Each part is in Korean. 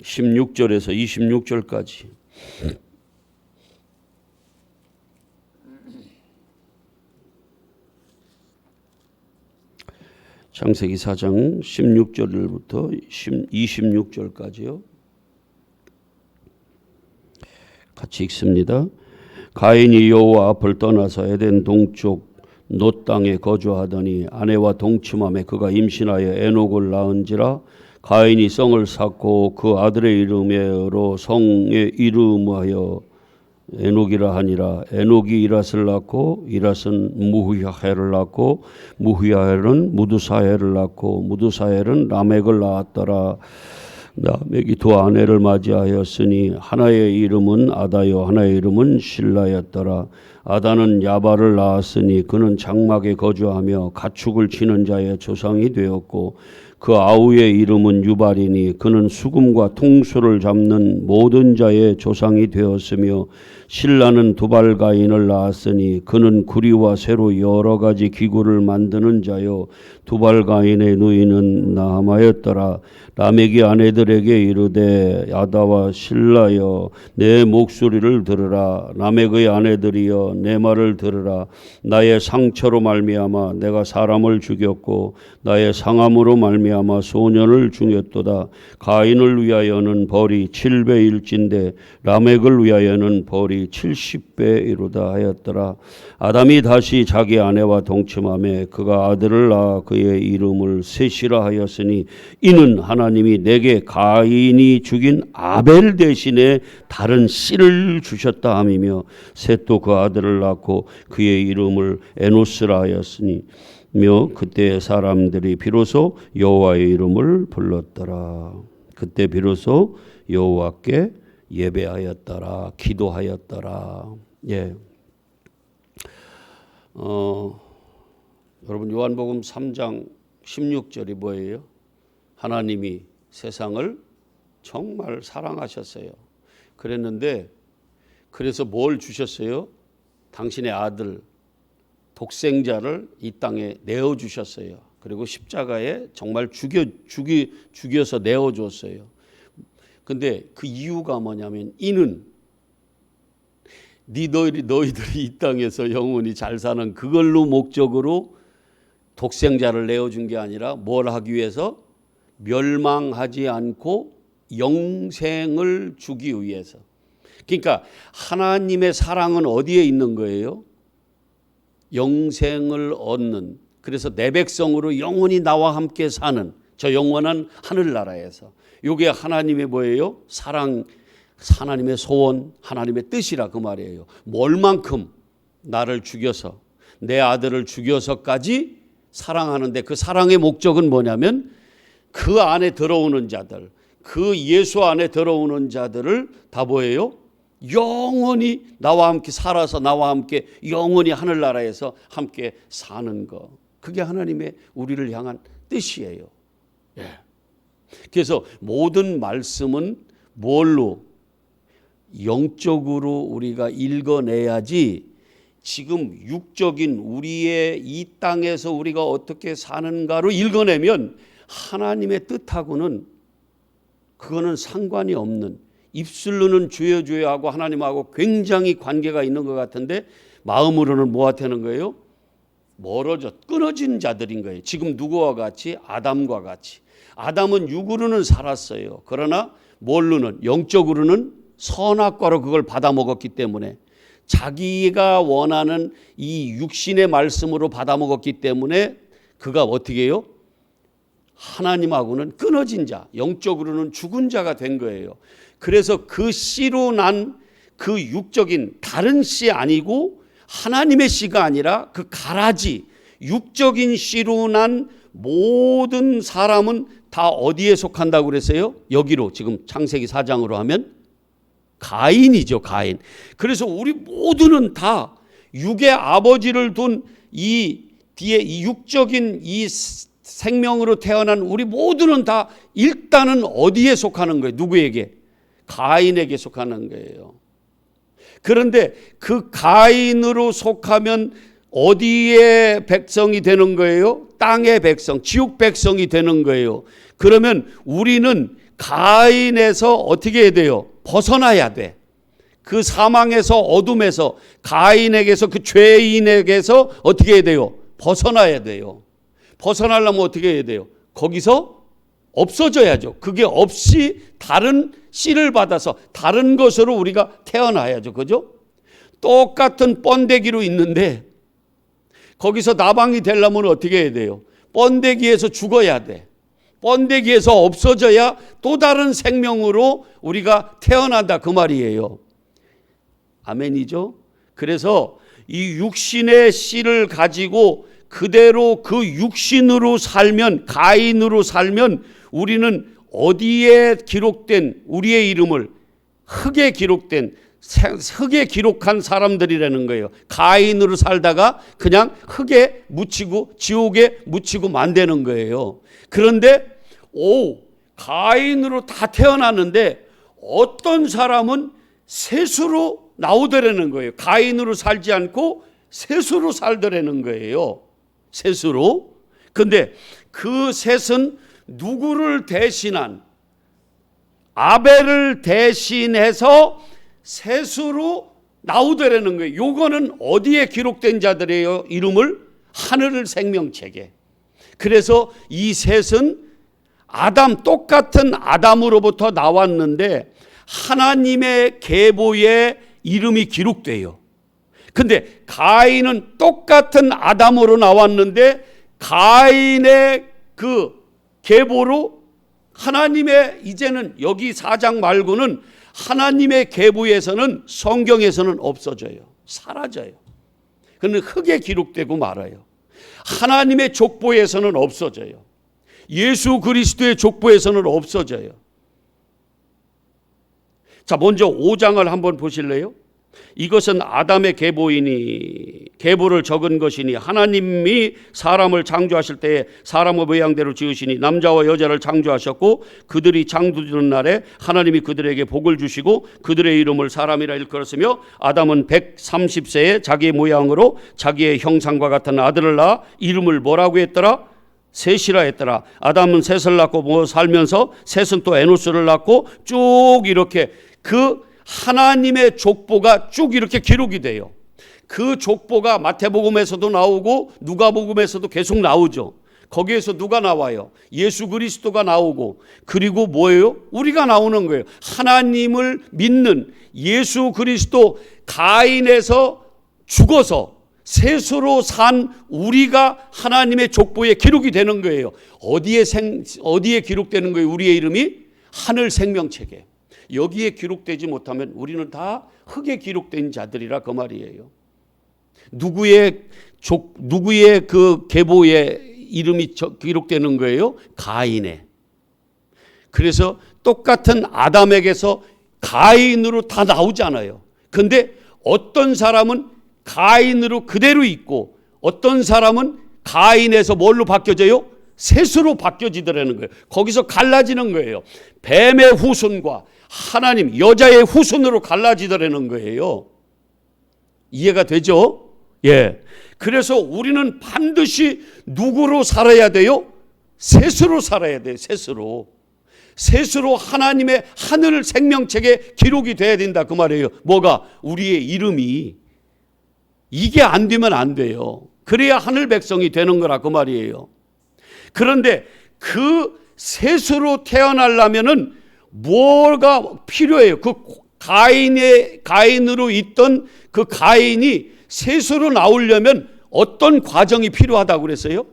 16절에서 26절까지. 창세기 4장 16절부터 26절까지요. 같이 읽습니다. 가인이 여호와 앞을 떠나서 에덴 동쪽 놋 땅에 거주하더니 아내와 동침함에 그가 임신하여 에녹을 낳은지라. 가인이 성을 쌓고 그 아들의 이름으로 성의 이름하여 에녹이라 하니라. 에녹이 이랏을 낳고 이랏은 무후야헬을 낳고 무후야헬은 무두사헬을 낳고 무두사헬은 라멕을 낳았더라. 라멕이 두 아내를 맞이하였으니 하나의 이름은 아다요 하나의 이름은 실라였더라. 아다는 야발을 낳았으니 그는 장막에 거주하며 가축을 치는 자의 조상이 되었고 그 아우의 이름은 유발이니 그는 수금과 통수를 잡는 모든 자의 조상이 되었으며 실라는 두발가인을 낳았으니 그는 구리와 쇠로 여러 가지 기구를 만드는 자요 두발가인의 누이는 나아마였더라. 라멕이 아내들에게 이르되 아다와 실라여 내 목소리를 들으라. 라멕의 아내들이여 내 말을 들으라. 나의 상처로 말미암아 내가 사람을 죽였고 나의 상함으로 말미암아 소년을 죽였도다. 가인을 위하여는 벌이 7배일진데 라멕을 위하여는 벌이 70배이로다 하였더라. 아담이 다시 자기 아내와 동침하며 그가 아들을 낳아 그의 이름을 셋이라 하였으니 이는 하나님이 내게 가인이 죽인 아벨 대신에 다른 씨를 주셨다 함이며 셋도 그 아들을 낳고 그의 이름을 에노스라 하였으니 그때 사람들이 비로소 여호와의 이름을 불렀더라. 그때 비로소 여호와께 예배하였더라. 기도하였더라. 예. 여러분 요한복음 3장 16절이 뭐예요? 하나님이 세상을 정말 사랑하셨어요. 그랬는데 그래서 뭘 주셨어요? 당신의 아들 독생자를 이 땅에 내어주셨어요. 그리고 십자가에 정말 죽여서 내어줬어요. 근데 그 이유가 뭐냐면 이는 너희들이 이 땅에서 영원히 잘 사는 그걸로 목적으로 독생자를 내어준 게 아니라 뭘 하기 위해서? 멸망하지 않고 영생을 주기 위해서. 그러니까 하나님의 사랑은 어디에 있는 거예요? 영생을 얻는, 그래서 내 백성으로 영원히 나와 함께 사는 저 영원한 하늘나라에서. 이게 하나님의 뭐예요? 사랑, 하나님의 소원, 하나님의 뜻이라 그 말이에요. 뭘만큼 나를 죽여서 내 아들을 죽여서까지 사랑하는데 그 사랑의 목적은 뭐냐면 그 안에 들어오는 자들, 그 예수 안에 들어오는 자들을 다 뭐예요? 영원히 나와 함께 살아서 나와 함께 영원히 하늘나라에서 함께 사는 거. 그게 하나님의 우리를 향한 뜻이에요. 예. 그래서 모든 말씀은 뭘로? 영적으로 우리가 읽어내야지 지금 육적인 우리의 이 땅에서 우리가 어떻게 사는가로 읽어내면 하나님의 뜻하고는 그거는 상관이 없는, 입술로는 주여 주여 하고 하나님하고 굉장히 관계가 있는 것 같은데 마음으로는 뭐가 되는 거예요? 멀어져 끊어진 자들인 거예요. 지금 누구와 같이? 아담과 같이. 아담은 육으로는 살았어요. 그러나 뭘로는? 영적으로는 선악과로 그걸 받아 먹었기 때문에 자기가 원하는 이 육신의 말씀으로 받아 먹었기 때문에 그가 어떻게 해요? 하나님하고는 끊어진 자, 영적으로는 죽은 자가 된 거예요. 그래서 그 씨로 난 그 육적인 다른 씨 아니고 하나님의 씨가 아니라 그 가라지 육적인 씨로 난 모든 사람은 다 어디에 속한다고 그랬어요? 여기로 지금 창세기 4장으로 하면 가인이죠. 가인. 그래서 우리 모두는 다 육의 아버지를 둔 이 뒤에 이 육적인 이 생명으로 태어난 우리 모두는 다 일단은 어디에 속하는 거예요? 누구에게? 가인에게 속하는 거예요. 그런데 그 가인으로 속하면 어디에 백성이 되는 거예요? 땅의 백성, 지옥 백성이 되는 거예요. 그러면 우리는 가인에서 어떻게 해야 돼요? 벗어나야 돼. 그 사망에서, 어둠에서, 가인에게서, 그 죄인에게서 어떻게 해야 돼요? 벗어나야 돼요. 벗어나려면 어떻게 해야 돼요? 거기서 없어져야죠. 그게 없이 다른 씨를 받아서 다른 것으로 우리가 태어나야죠. 그죠? 똑같은 번데기로 있는데 거기서 나방이 되려면 어떻게 해야 돼요? 번데기에서 죽어야 돼. 번데기에서 없어져야 또 다른 생명으로 우리가 태어난다, 그 말이에요. 아멘이죠? 그래서 이 육신의 씨를 가지고 그대로 그 육신으로 살면, 가인으로 살면 우리는 어디에 기록된 우리의 이름을 흙에 기록한 사람들이라는 거예요. 가인으로 살다가 그냥 흙에 묻히고 지옥에 묻히고 만드는 거예요. 그런데 가인으로 다 태어났는데 어떤 사람은 셋으로 나오더라는 거예요. 가인으로 살지 않고 셋으로 살더라는 거예요. 셋으로. 근데 그 셋은 누구를 대신한, 아벨을 대신해서 셋으로 나오더라는 거예요. 요거는 어디에 기록된 자들이에요? 이름을 하늘 생명책에. 그래서 이 셋은 똑같은 아담으로부터 나왔는데 하나님의 계보에 이름이 기록돼요. 근데 가인은 똑같은 아담으로 나왔는데 가인의 그 계보로 하나님의, 이제는 여기 4장 말고는 하나님의 계보에서는, 성경에서는 없어져요. 사라져요. 그는 흙에 기록되고 말아요. 하나님의 족보에서는 없어져요. 예수 그리스도의 족보에서는 없어져요. 자, 먼저 5장을 한번 보실래요? 이것은 아담의 계보를 적은 것이니 하나님이 사람을 창조하실 때에 사람의 모양대로 지으시니 남자와 여자를 창조하셨고 그들이 창조되는 날에 하나님이 그들에게 복을 주시고 그들의 이름을 사람이라 일컬었으며 아담은 130세에 자기의 모양으로 자기의 형상과 같은 아들을 낳아 이름을 뭐라고 했더라? 셋이라 했더라. 아담은 셋을 낳고 살면서 셋은 또 에노스를 낳고 쭉 이렇게 그 하나님의 족보가 쭉 이렇게 기록이 돼요. 그 족보가 마태복음에서도 나오고 누가복음에서도 계속 나오죠. 거기에서 누가 나와요? 예수 그리스도가 나오고, 그리고 뭐예요? 우리가 나오는 거예요. 하나님을 믿는 예수 그리스도, 가인에서 죽어서 셋으로 산 우리가 하나님의 족보에 기록이 되는 거예요. 어디에 기록되는 거예요? 우리의 이름이 하늘 생명책에. 여기에 기록되지 못하면 우리는 다 흙에 기록된 자들이라 그 말이에요. 누구의 그 계보에 이름이 기록되는 거예요? 가인의. 그래서 똑같은 아담에게서 가인으로 다 나오잖아요. 근데 어떤 사람은 가인으로 그대로 있고 어떤 사람은 가인에서 뭘로 바뀌어져요? 셋으로 바뀌어지더라는 거예요. 거기서 갈라지는 거예요. 뱀의 후손과 하나님, 여자의 후손으로 갈라지더라는 거예요. 이해가 되죠? 예. 그래서 우리는 반드시 누구로 살아야 돼요? 셋으로 살아야 돼요. 셋으로. 셋으로 하나님의 하늘 생명책에 기록이 돼야 된다 그 말이에요. 뭐가? 우리의 이름이. 이게 안 되면 안 돼요. 그래야 하늘 백성이 되는 거라 그 말이에요. 그런데 그 셋으로 태어나려면은 뭐가 필요해요? 그 가인으로 있던 그 가인이 셋으로 나오려면 어떤 과정이 필요하다고 그랬어요?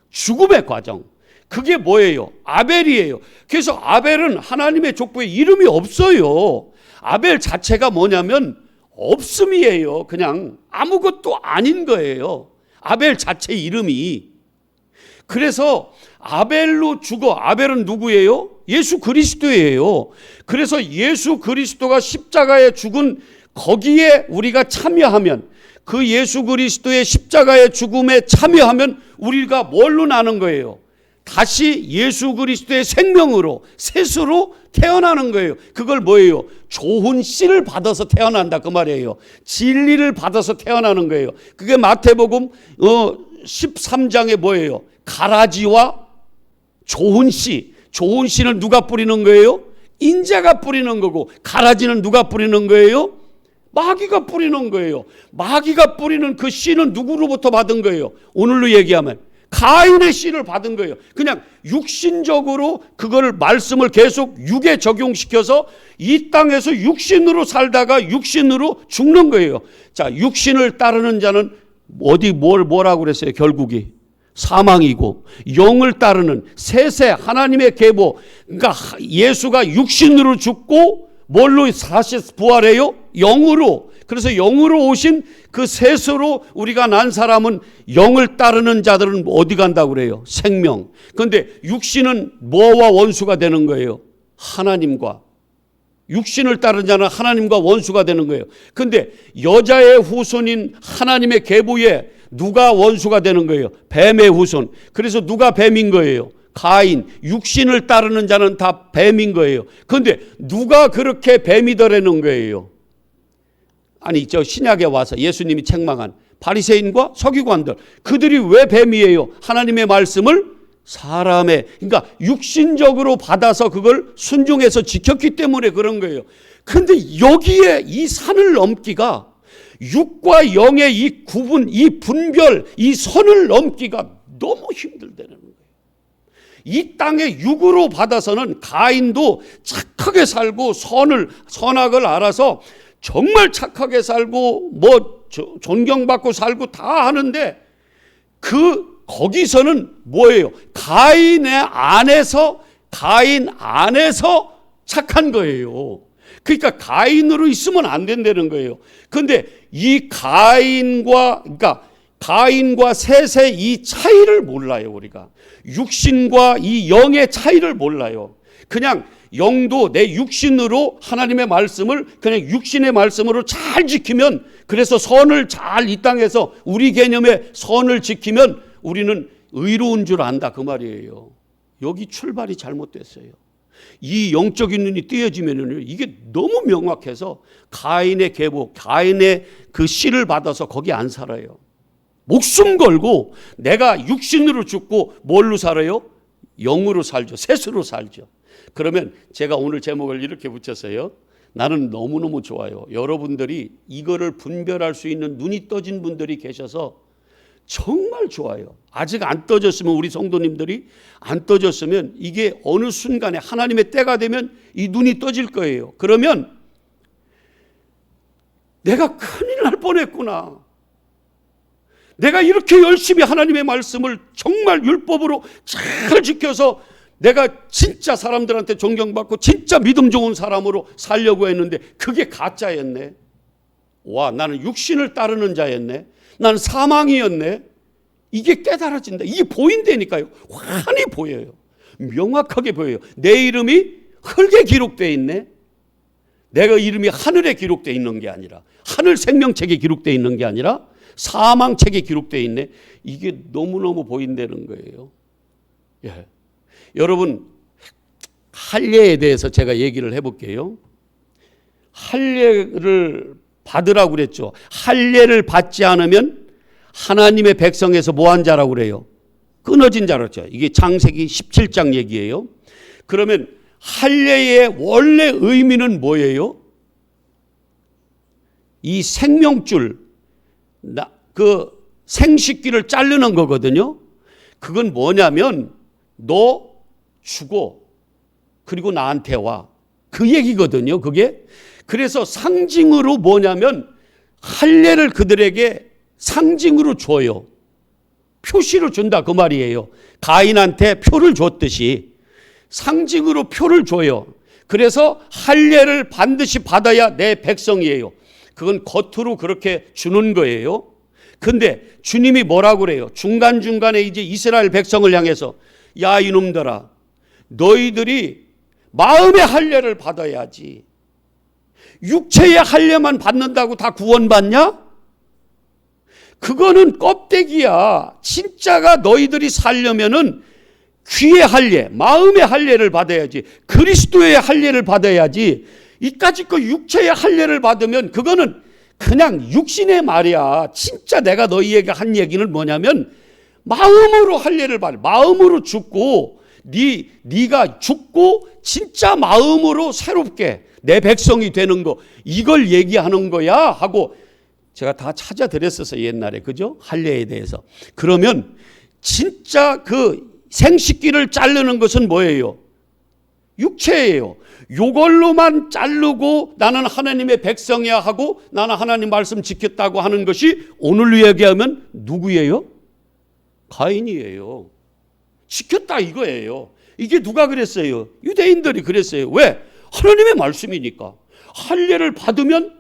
죽음의 과정. 그게 뭐예요? 아벨이에요. 그래서 아벨은 하나님의 족보에 이름이 없어요. 아벨 자체가 뭐냐면 없음이에요. 그냥 아무것도 아닌 거예요. 아벨 자체 이름이. 그래서 아벨로 죽어. 아벨은 누구예요? 예수 그리스도예요. 그래서 예수 그리스도가 십자가에 죽은 거기에 우리가 참여하면, 그 예수 그리스도의 십자가의 죽음에 참여하면 우리가 뭘로 나는 거예요? 다시 예수 그리스도의 생명으로, 셋으로 태어나는 거예요. 그걸 뭐예요? 좋은 씨를 받아서 태어난다 그 말이에요. 진리를 받아서 태어나는 거예요. 그게 마태복음 13장에 뭐예요? 가라지와 좋은 씨. 좋은 씨는 누가 뿌리는 거예요? 인자가 뿌리는 거고, 가라지는 누가 뿌리는 거예요? 마귀가 뿌리는 거예요. 마귀가 뿌리는 그 씨는 누구로부터 받은 거예요? 오늘로 얘기하면 가인의 씨를 받은 거예요. 그냥 육신적으로 그걸 말씀을 계속 육에 적용시켜서 이 땅에서 육신으로 살다가 육신으로 죽는 거예요. 자, 육신을 따르는 자는 뭐라고 그랬어요? 결국이 사망이고, 영을 따르는 세세 하나님의 계보, 그러니까 예수가 육신으로 죽고 뭘로 다시 부활해요? 영으로. 그래서 영으로 오신 그 셋으로 우리가 난 사람은, 영을 따르는 자들은 어디 간다고 그래요? 생명. 그런데 육신은 뭐와 원수가 되는 거예요? 하나님과. 육신을 따르는 자는 하나님과 원수가 되는 거예요. 그런데 여자의 후손인 하나님의 계보에 누가 원수가 되는 거예요? 뱀의 후손. 그래서 누가 뱀인 거예요? 가인. 육신을 따르는 자는 다 뱀인 거예요. 그런데 누가 그렇게 뱀이더라는 거예요? 아니, 저 신약에 와서 예수님이 책망한 바리새인과 서기관들, 그들이 왜 뱀이에요? 하나님의 말씀을 사람의, 그러니까 육신적으로 받아서 그걸 순종해서 지켰기 때문에 그런 거예요. 그런데 여기에 이 산을 넘기가, 육과 영의 이 구분, 이 분별, 이 선을 넘기가 너무 힘들다는 거예요. 이 땅에 육으로 받아서는 가인도 착하게 살고 선악을 알아서 정말 착하게 살고 존경받고 살고 다 하는데, 거기서는 뭐예요? 가인 안에서 착한 거예요. 그러니까 가인으로 있으면 안 된다는 거예요. 그런데 이 가인과 셋의 이 차이를 몰라요. 우리가 육신과 이 영의 차이를 몰라요. 그냥 영도 내 육신으로 하나님의 말씀을 그냥 육신의 말씀으로 잘 지키면, 그래서 선을 잘 이 땅에서 우리 개념의 선을 지키면 우리는 의로운 줄 안다, 그 말이에요. 여기 출발이 잘못됐어요. 이 영적인 눈이 띄어지면은 이게 너무 명확해서 가인의 계보, 가인의 그 씨를 받아서 거기 안 살아요. 목숨 걸고 내가 육신으로 죽고 뭘로 살아요? 영으로 살죠. 셋으로 살죠. 그러면 제가 오늘 제목을 이렇게 붙였어요. 나는 너무너무 좋아요. 여러분들이 이거를 분별할 수 있는 눈이 떠진 분들이 계셔서 정말 좋아요. 아직 안 떠졌으면, 우리 성도님들이 안 떠졌으면 이게 어느 순간에 하나님의 때가 되면 이 눈이 떠질 거예요. 그러면 내가 큰일 날 뻔했구나. 내가 이렇게 열심히 하나님의 말씀을 정말 율법으로 잘 지켜서 내가 진짜 사람들한테 존경받고 진짜 믿음 좋은 사람으로 살려고 했는데 그게 가짜였네. 와, 나는 육신을 따르는 자였네. 나는 사망이었네. 이게 깨달아진다. 이게 보인다니까요. 환히 보여요. 명확하게 보여요. 내 이름이 흙에 기록되어 있네. 내가 이름이 하늘에 기록되어 있는 게 아니라, 하늘 생명책에 기록되어 있는 게 아니라 사망책에 기록되어 있네. 이게 너무너무 보인다는 거예요. 예. 여러분, 할례에 대해서 제가 얘기를 해볼게요. 할례를 받으라고 그랬죠. 할례를 받지 않으면 하나님의 백성에서 뭐한 자라고 그래요? 끊어진 자라고 그랬죠. 이게 창세기 17장 얘기예요. 그러면 할례의 원래 의미는 뭐예요? 이 생명줄, 그 생식기를 자르는 거거든요. 그건 뭐냐면 너 죽어, 그리고 나한테 와, 그 얘기거든요. 그게. 그래서 상징으로 뭐냐면 할례를 그들에게 상징으로 줘요. 표시를 준다, 그 말이에요. 가인한테 표를 줬듯이 상징으로 표를 줘요. 그래서 할례를 반드시 받아야 내 백성이에요. 그건 겉으로 그렇게 주는 거예요. 근데 주님이 뭐라고 그래요? 중간중간에 이제 이스라엘 백성을 향해서, 야, 이놈들아, 너희들이 마음의 할례를 받아야지. 육체의 할례만 받는다고 다 구원받냐? 그거는 껍데기야. 진짜가 너희들이 살려면은 귀의 할례, 마음의 할례를 받아야지. 그리스도의 할례를 받아야지. 이까짓 거 육체의 할례를 받으면 그거는 그냥 육신의 말이야. 진짜 내가 너희에게 한 얘기는 뭐냐면 마음으로 할례를 받아. 마음으로 죽고 네가 죽고 진짜 마음으로 새롭게 내 백성이 되는 거, 이걸 얘기하는 거야 하고 제가 다 찾아드렸었어요, 옛날에. 그죠? 할례에 대해서. 그러면 진짜 그 생식기를 자르는 것은 뭐예요? 육체예요. 요걸로만 자르고 나는 하나님의 백성이야 하고 나는 하나님 말씀 지켰다고 하는 것이 오늘로 얘기하면 누구예요? 가인이에요. 지켰다 이거예요. 이게 누가 그랬어요? 유대인들이 그랬어요. 왜? 하나님의 말씀이니까. 할례를 받으면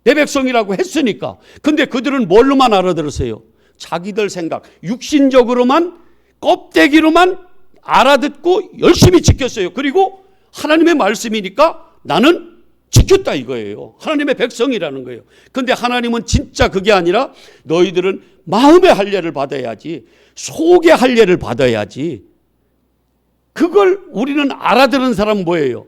내 백성이라고 했으니까. 근데 그들은 뭘로만 알아들었어요? 자기들 생각, 육신적으로만, 껍데기로만 알아듣고 열심히 지켰어요. 그리고 하나님의 말씀이니까 나는 지켰다 이거예요. 하나님의 백성이라는 거예요. 근데 하나님은 진짜 그게 아니라 너희들은 마음의 할례를 받아야지, 속의 할례를 받아야지. 그걸 우리는 알아들은 사람은 뭐예요?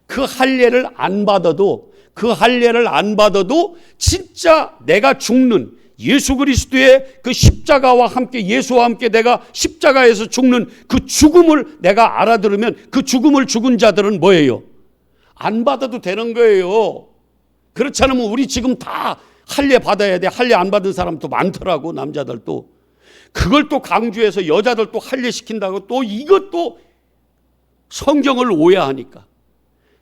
그 할례를 안 받아도, 그 할례를 안 받아도 진짜 내가 죽는 예수 그리스도의 그 십자가와 함께, 예수와 함께 내가 십자가에서 죽는 그 죽음을 내가 알아들으면 그 죽음을 죽은 자들은 뭐예요? 안 받아도 되는 거예요. 그렇지 않으면 우리 지금 다 할례 받아야 돼. 할례 안 받은 사람도 많더라고, 남자들도. 그걸 또 강조해서 여자들 또 할례 시킨다고 또 이것도 성경을 오해하니까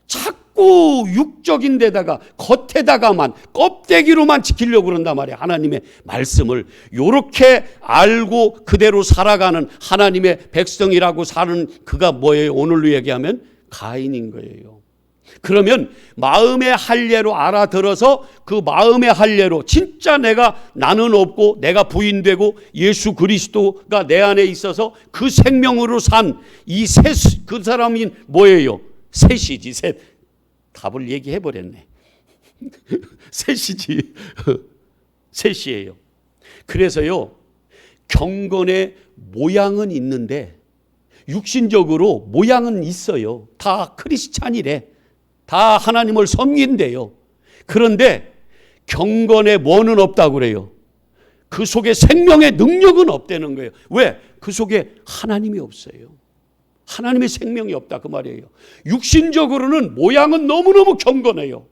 자꾸 육적인 데다가 겉에다가만 껍데기로만 지키려고 그런단 말이에요. 하나님의 말씀을 요렇게 알고 그대로 살아가는 하나님의 백성이라고 사는 그가 뭐예요? 오늘로 얘기하면 가인인 거예요. 그러면 마음의 할례로 알아들어서 그 마음의 할례로 진짜 나는 없고 내가 부인되고 예수 그리스도가 내 안에 있어서 그 생명으로 산 이 그 사람이 뭐예요? 셋이지, 셋. 답을 얘기해버렸네. 셋이지. 셋이에요. 그래서요, 경건의 모양은 있는데 육신적으로 모양은 있어요. 다 크리스찬이래. 다 하나님을 섬긴대요. 그런데 경건의 뭐는 없다고 그래요? 그 속에 생명의 능력은 없다는 거예요. 왜? 그 속에 하나님이 없어요. 하나님의 생명이 없다 그 말이에요. 육신적으로는 모양은 너무너무 경건해요.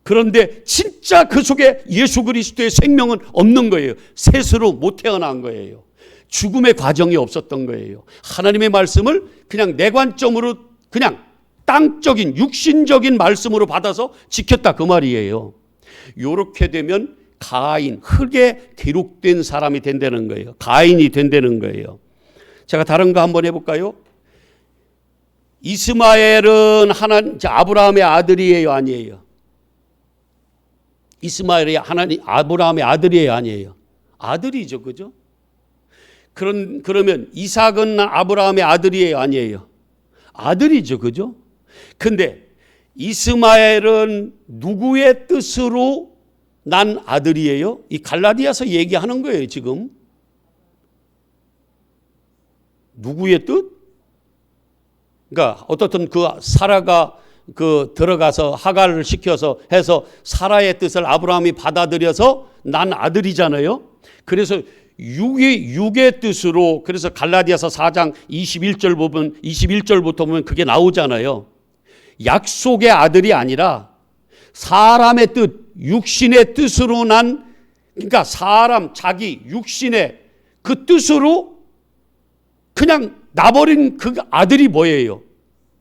그런데 진짜 그 속에 예수 그리스도의 생명은 없는 거예요. 셋으로 못 태어난 거예요. 죽음의 과정이 없었던 거예요. 하나님의 말씀을 그냥 내 관점으로 그냥 땅적인 육신적인 말씀으로 받아서 지켰다 그 말이에요. 이렇게 되면 가인, 흙에 기록된 사람이 된다는 거예요. 가인이 된다는 거예요. 제가 다른 거 한번 해볼까요? 이스마엘은 아브라함의 아들이에요, 아니에요? 이스마엘이 아브라함의 아들이에요, 아니에요? 아들이죠, 그죠? 그러면 이삭은 아브라함의 아들이에요, 아니에요? 아들이죠, 그죠? 근데 이스마엘은 누구의 뜻으로 난 아들이에요? 이 갈라디아서 얘기하는 거예요, 지금. 누구의 뜻? 그러니까 어떻든 그 사라가 들어가서 하갈을 시켜서 해서 사라의 뜻을 아브라함이 받아들여서 난 아들이잖아요. 그래서 육의 뜻으로, 그래서 갈라디아서 4장 21절부터 보면 그게 나오잖아요. 약속의 아들이 아니라 사람의 뜻, 육신의 뜻으로 난, 그러니까 사람, 자기 육신의 그 뜻으로 그냥 나버린 그 아들이 뭐예요?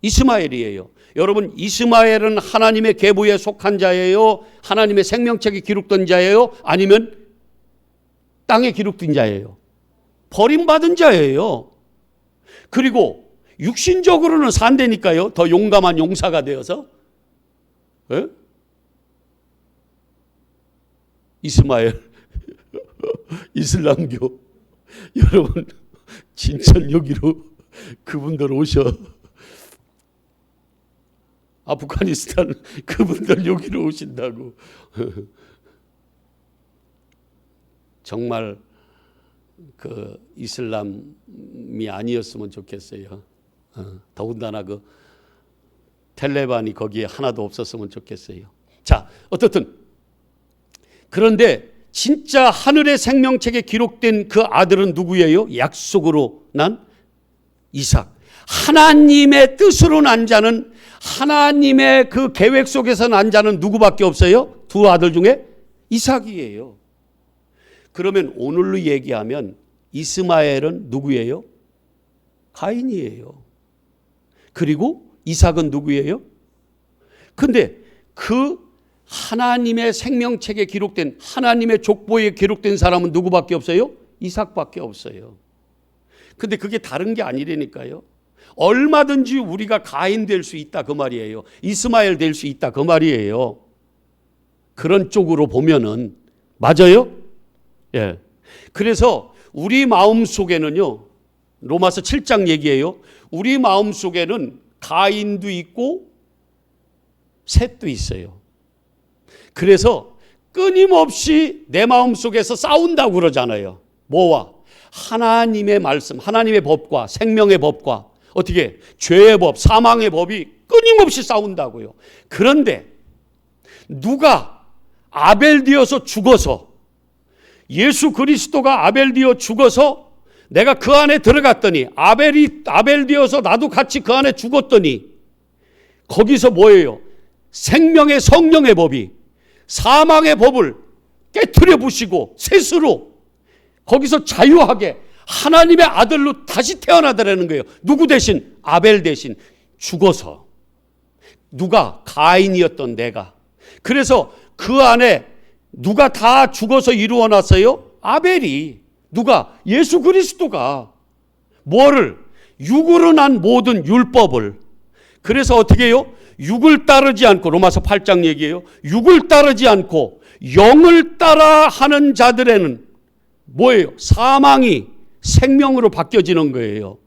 이스마엘이에요. 여러분, 이스마엘은 하나님의 계보에 속한 자예요? 하나님의 생명책에 기록된 자예요? 아니면 땅에 기록된 자예요? 버림받은 자예요. 그리고 육신적으로는 산다니까요. 더 용감한 용사가 되어서. 에? 이스마엘 이슬람교 여러분 진천 여기로 그분들 오셔. 아프가니스탄 그분들 여기로 오신다고. 정말 그 이슬람이 아니었으면 좋겠어요. 더군다나 그 텔레반이 거기에 하나도 없었으면 좋겠어요. 자, 어떻든 그런데 진짜 하늘의 생명책에 기록된 그 아들은 누구예요? 약속으로 난 이삭. 하나님의 뜻으로 난 자는, 하나님의 그 계획 속에서 난 자는 누구밖에 없어요? 두 아들 중에 이삭이에요. 그러면 오늘로 얘기하면 이스마엘은 누구예요? 가인이에요. 그리고 이삭은 누구예요? 근데 그 하나님의 생명책에 기록된, 하나님의 족보에 기록된 사람은 누구밖에 없어요? 이삭밖에 없어요. 근데 그게 다른 게 아니라니까요. 얼마든지 우리가 가인 될 수 있다 그 말이에요. 이스마엘 될 수 있다 그 말이에요. 그런 쪽으로 보면은 맞아요? 예. 그래서 우리 마음 속에는요, 로마서 7장 얘기예요. 우리 마음 속에는 가인도 있고 셋도 있어요. 그래서 끊임없이 내 마음 속에서 싸운다고 그러잖아요. 뭐와? 하나님의 말씀, 하나님의 법과 생명의 법과 어떻게 죄의 법, 사망의 법이 끊임없이 싸운다고요. 그런데 누가 아벨 되어서 죽어서, 예수 그리스도가 아벨 되어 죽어서 내가 그 안에 들어갔더니, 아벨 되어서 나도 같이 그 안에 죽었더니 거기서 뭐예요? 생명의 성령의 법이 사망의 법을 깨트려 부시고 셋으로 거기서 자유하게 하나님의 아들로 다시 태어나더라는 거예요. 누구 대신? 아벨 대신 죽어서. 누가? 가인이었던 내가. 그래서 그 안에 누가 다 죽어서 이루어놨어요? 아벨이. 누가? 예수 그리스도가. 뭐를? 육으로 난 모든 율법을. 그래서 어떻게 해요? 육을 따르지 않고, 로마서 8장 얘기예요. 육을 따르지 않고 영을 따라 하는 자들에는 뭐예요? 사망이 생명으로 바뀌어지는 거예요.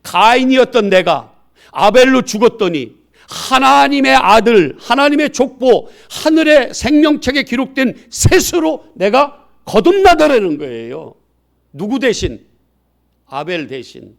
가인이었던 내가 아벨로 죽었더니 하나님의 아들, 하나님의 족보, 하늘의 생명책에 기록된 셋으로 내가 거듭나더라는 거예요. 누구 대신? 아벨 대신.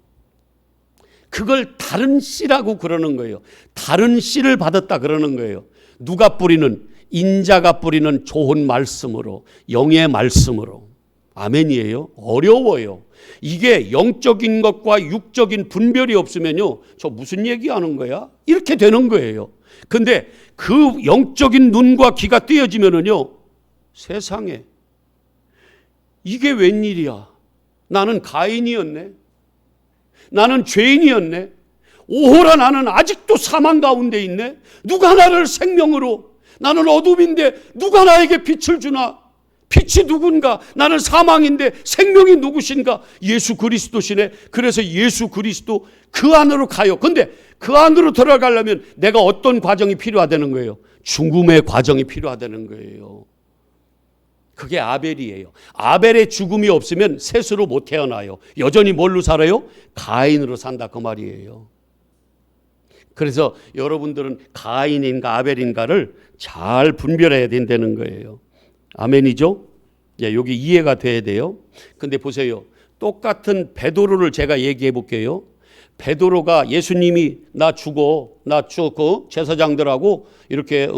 그걸 다른 씨라고 그러는 거예요. 다른 씨를 받았다 그러는 거예요. 누가 뿌리는? 인자가 뿌리는 좋은 말씀으로, 영의 말씀으로. 아멘이에요. 어려워요. 이게 영적인 것과 육적인 분별이 없으면요, 저 무슨 얘기하는 거야? 이렇게 되는 거예요. 근데 그 영적인 눈과 귀가 띄어지면은요, 세상에 이게 웬일이야? 나는 가인이었네. 나는 죄인이었네. 오호라, 나는 아직도 사망 가운데 있네. 누가 나를 생명으로, 나는 어둠인데 누가 나에게 빛을 주나? 빛이 누군가? 나는 사망인데 생명이 누구신가? 예수 그리스도시네. 그래서 예수 그리스도 그 안으로 가요. 근데 그 안으로 들어가려면 내가 어떤 과정이 필요하다는 거예요? 죽음의 과정이 필요하다는 거예요. 그게 아벨이에요. 아벨의 죽음이 없으면 셋으로 못 태어나요. 여전히 뭘로 살아요? 가인으로 산다 그 말이에요. 그래서 여러분들은 가인인가 아벨인가를 잘 분별해야 된다는 거예요. 아멘이죠? 예, 여기 이해가 돼야 돼요. 근데 보세요. 똑같은 베드로를 제가 얘기해 볼게요. 베드로가 예수님이 나 죽어, 제사장들하고 이렇게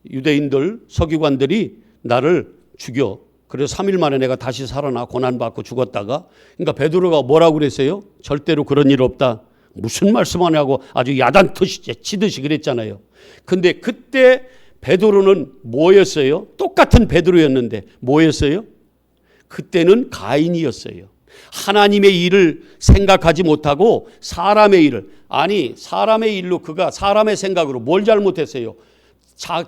유대인들 서기관들이 나를 죽여. 그래서 3일 만에 내가 다시 살아나 고난받고 죽었다가, 그러니까 베드로가 뭐라고 그랬어요? 절대로 그런 일 없다. 무슨 말씀하냐고 아주 야단치듯이 그랬잖아요. 근데 그때 베드로는 뭐였어요? 똑같은 베드로였는데 뭐였어요? 그때는 가인이었어요. 하나님의 일을 생각하지 못하고 사람의 일을, 아니 사람의 일로 그가 사람의 생각으로 뭘 잘못했어요?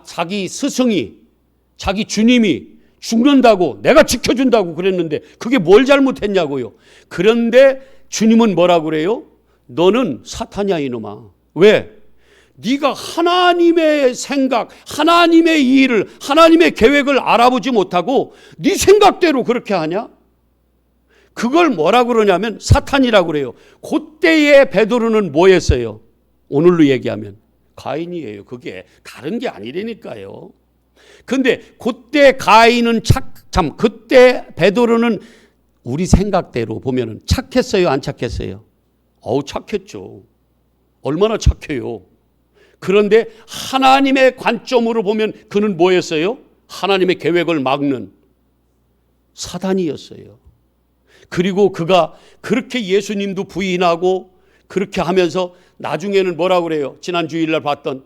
자기 스승이, 자기 주님이 죽는다고 내가 지켜준다고 그랬는데 그게 뭘 잘못했냐고요. 그런데 주님은 뭐라고 그래요? 너는 사탄이야 이놈아. 왜? 네가 하나님의 생각, 하나님의 일을, 하나님의 계획을 알아보지 못하고 네 생각대로 그렇게 하냐? 그걸 뭐라고 그러냐면 사탄이라고 그래요. 그때의 베드로는 뭐였어요? 오늘로 얘기하면 가인이에요. 그게 다른 게 아니라니까요. 근데 그때 가인은 그때 베드로는 우리 생각대로 보면은 착했어요, 안 착했어요? 착했죠. 얼마나 착해요. 그런데 하나님의 관점으로 보면 그는 뭐였어요? 하나님의 계획을 막는 사단이었어요. 그리고 그가 그렇게 예수님도 부인하고 그렇게 하면서 나중에는 뭐라고 그래요? 지난 주일날 봤던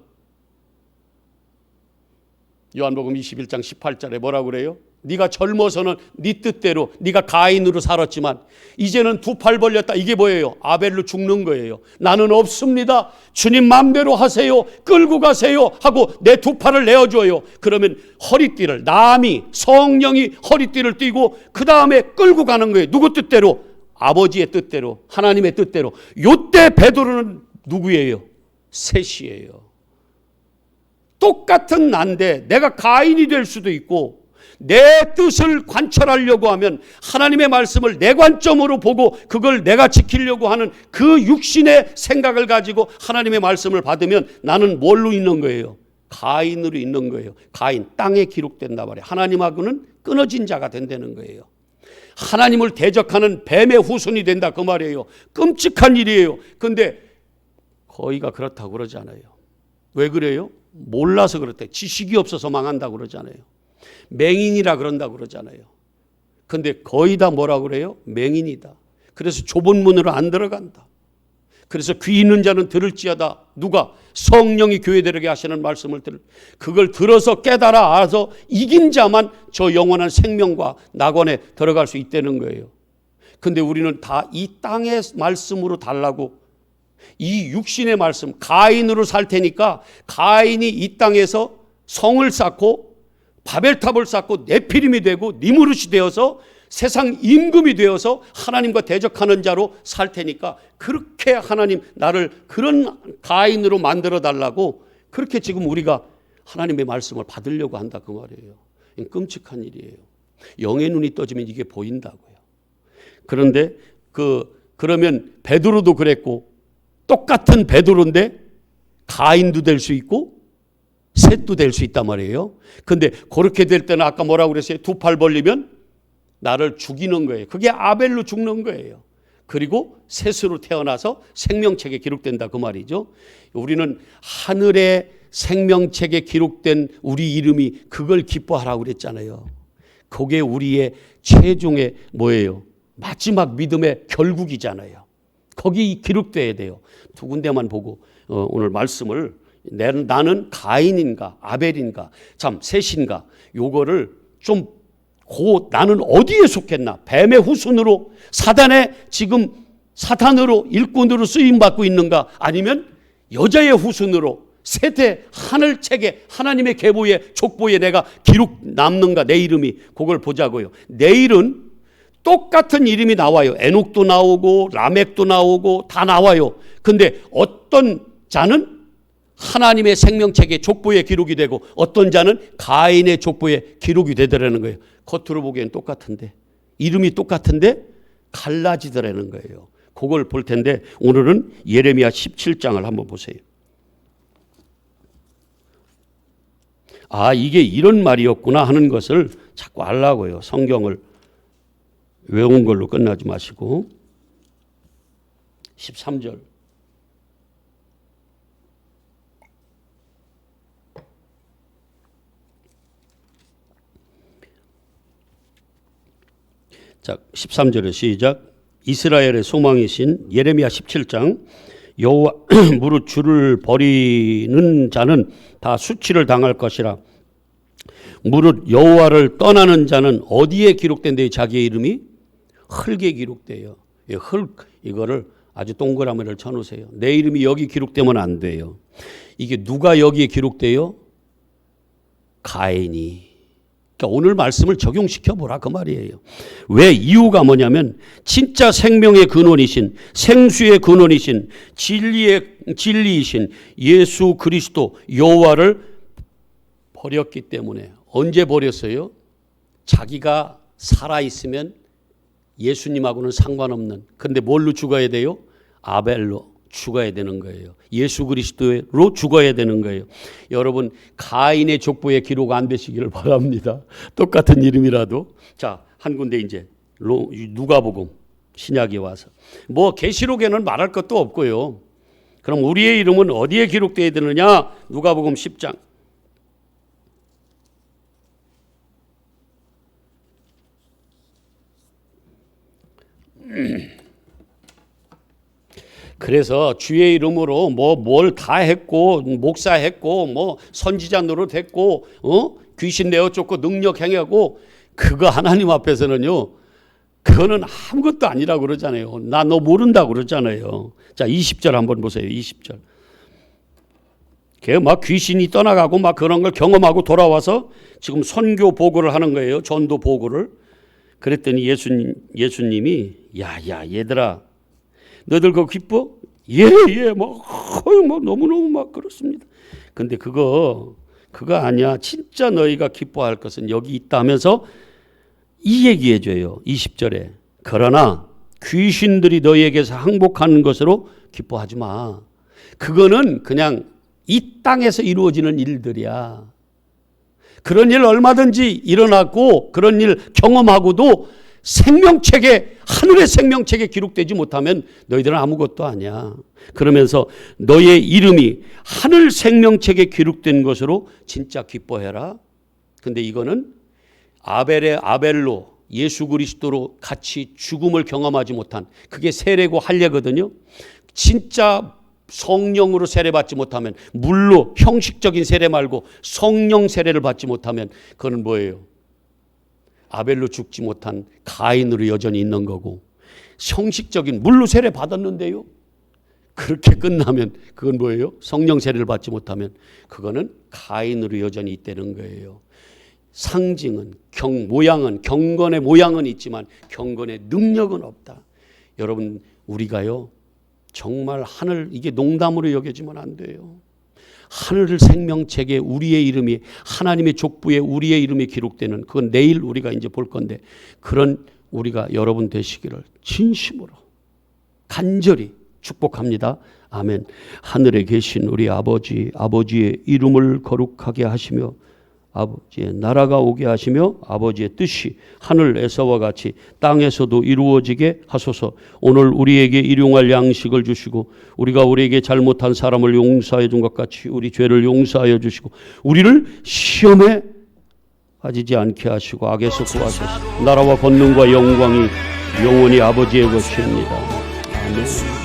요한복음 21장 18절에 뭐라고 그래요? 네가 젊어서는 네 뜻대로 네가 가인으로 살았지만 이제는 두 팔 벌렸다. 이게 뭐예요? 아벨로 죽는 거예요. 나는 없습니다. 주님 마음대로 하세요. 끌고 가세요 하고 내 두 팔을 내어줘요. 그러면 허리띠를, 남이 성령이 허리띠를 띠고 그 다음에 끌고 가는 거예요. 누구 뜻대로? 아버지의 뜻대로, 하나님의 뜻대로. 요때 베드로는 누구예요? 셋이에요. 똑같은 난데 내가 가인이 될 수도 있고 내 뜻을 관철하려고 하면 하나님의 말씀을 내 관점으로 보고 그걸 내가 지키려고 하는 그 육신의 생각을 가지고 하나님의 말씀을 받으면 나는 뭘로 있는 거예요? 가인으로 있는 거예요. 가인, 땅에 기록된단 말이에요. 하나님하고는 끊어진 자가 된다는 거예요. 하나님을 대적하는 뱀의 후손이 된다 그 말이에요. 끔찍한 일이에요. 그런데 거의가 그렇다고 그러지 않아요. 왜 그래요? 몰라서 그렇대. 지식이 없어서 망한다고 그러잖아요. 맹인이라 그런다고 그러잖아요. 근데 거의 다 뭐라고 그래요? 맹인이다. 그래서 좁은 문으로 안 들어간다. 그래서 귀 있는 자는 들을지어다. 누가? 성령이 교회들에게 하시는 말씀을 그걸 들어서 깨달아 알아서 이긴 자만 저 영원한 생명과 낙원에 들어갈 수 있다는 거예요. 근데 우리는 다 이 땅의 말씀으로 달라고 이 육신의 말씀, 가인으로 살 테니까 가인이 이 땅에서 성을 쌓고 바벨탑을 쌓고 네피림이 되고 니무릇이 되어서 세상 임금이 되어서 하나님과 대적하는 자로 살 테니까 그렇게 하나님 나를 그런 가인으로 만들어 달라고 그렇게 지금 우리가 하나님의 말씀을 받으려고 한다 그 말이에요. 끔찍한 일이에요. 영의 눈이 떠지면 이게 보인다고요. 그런데 그러면 베드로도 그랬고 똑같은 베드로인데 가인도 될 수 있고 셋도 될 수 있단 말이에요. 근데 그렇게 될 때는 아까 뭐라고 그랬어요? 두 팔 벌리면 나를 죽이는 거예요. 그게 아벨로 죽는 거예요. 그리고 셋으로 태어나서 생명책에 기록된다 그 말이죠. 우리는 하늘의 생명책에 기록된 우리 이름이 그걸 기뻐하라고 그랬잖아요. 그게 우리의 최종의 뭐예요? 마지막 믿음의 결국이잖아요. 거기 기록돼야 돼요. 두 군데만 보고 오늘 말씀을 나는 가인인가 아벨인가 참 셋인가 요거를 좀 나는 어디에 속했나? 뱀의 후손으로 사단의 지금 사탄으로 일꾼으로 쓰임받고 있는가? 아니면 여자의 후손으로 세대 하늘책에 하나님의 계보에 족보에 내가 기록 남는가? 내 이름이 그걸 보자고요. 내일은 똑같은 이름이 나와요. 에녹도 나오고 라멕도 나오고 다 나와요. 근데 어떤 자는 하나님의 생명책에 족보에 기록이 되고 어떤 자는 가인의 족보에 기록이 되더라는 거예요. 겉으로 보기엔 똑같은데 이름이 똑같은데 갈라지더라는 거예요. 그걸 볼 텐데 오늘은 예레미야 17장을 한번 보세요. 아, 이게 이런 말이었구나 하는 것을 자꾸 알라고요. 성경을 외운 걸로 끝나지 마시고 13절 자 13절에 시작. 이스라엘의 소망이신 예레미야 17장 여호와 무릇 주를 버리는 자는 다 수치를 당할 것이라. 무릇 여호와를 떠나는 자는 어디에 기록된대요? 자기의 이름이 흙에 기록돼요. 흙 이거를 아주 동그라미를 쳐놓으세요. 내 이름이 여기 기록되면 안 돼요. 이게 누가 여기에 기록돼요? 가인이. 그러니까 오늘 말씀을 적용시켜 보라 그 말이에요. 왜? 이유가 뭐냐면 진짜 생명의 근원이신 생수의 근원이신 진리이신 예수 그리스도 여호와를 버렸기 때문에. 언제 버렸어요? 자기가 살아있으면 예수님하고는 상관없는, 근데 뭘로 죽어야 돼요? 아벨로 죽어야 되는 거예요. 예수 그리스도로 죽어야 되는 거예요. 여러분 가인의 족보에 기록 안 되시기를 바랍니다. 똑같은 이름이라도. 자, 한 군데 이제 누가복음 신약에 와서 뭐 계시록에는 말할 것도 없고요. 그럼 우리의 이름은 어디에 기록되어야 되느냐? 누가복음 10장. 그래서 주의 이름으로 뭘 다 했고 목사했고 선지자 노릇했고 귀신 내어 쫓고 능력 행하고 그거 하나님 앞에서는요 그거는 아무것도 아니라고 그러잖아요. 나 너 모른다고 그러잖아요. 자 20절 한번 보세요. 20절. 막 귀신이 떠나가고 막 그런 걸 경험하고 돌아와서 지금 선교 보고를 하는 거예요. 전도 보고를. 그랬더니 예수님이 야야 얘들아 너희들 그거 기뻐? 예, 너무너무 막 그렇습니다. 근데 그거 아니야. 진짜 너희가 기뻐할 것은 여기 있다 하면서 이 얘기해줘요. 20절에. 그러나 귀신들이 너희에게서 항복하는 것으로 기뻐하지 마. 그거는 그냥 이 땅에서 이루어지는 일들이야. 그런 일 얼마든지 일어났고 그런 일 경험하고도 생명책에 하늘의 생명책에 기록되지 못하면 너희들은 아무것도 아니야. 그러면서 너의 이름이 하늘 생명책에 기록된 것으로 진짜 기뻐해라. 근데 이거는 아벨로 예수 그리스도로 같이 죽음을 경험하지 못한 그게 세례고 할례거든요. 진짜 성령으로 세례받지 못하면 물로 형식적인 세례 말고 성령 세례를 받지 못하면 그건 뭐예요? 아벨로 죽지 못한 가인으로 여전히 있는 거고 형식적인 물로 세례 받았는데요. 그렇게 끝나면 그건 뭐예요? 성령 세례를 받지 못하면 그거는 가인으로 여전히 있다는 거예요. 상징은 모양은 경건의 모양은 있지만 경건의 능력은 없다. 여러분 우리가요 정말 하늘 이게 농담으로 여겨지면 안 돼요. 하늘 생명책에 우리의 이름이 하나님의 족부에 우리의 이름이 기록되는 그건 내일 우리가 이제 볼 건데 그런 우리가 여러분 되시기를 진심으로 간절히 축복합니다. 아멘. 하늘에 계신 우리 아버지의 이름을 거룩하게 하시며 아버지의 나라가 오게 하시며 아버지의 뜻이 하늘에서와 같이 땅에서도 이루어지게 하소서. 오늘 우리에게 일용할 양식을 주시고 우리가 우리에게 잘못한 사람을 용서해 준 것 같이 우리 죄를 용서하여 주시고 우리를 시험에 빠지지 않게 하시고 악에서 구하소서. 나라와 권능과 영광이 영원히 아버지의 것입니다. 아멘.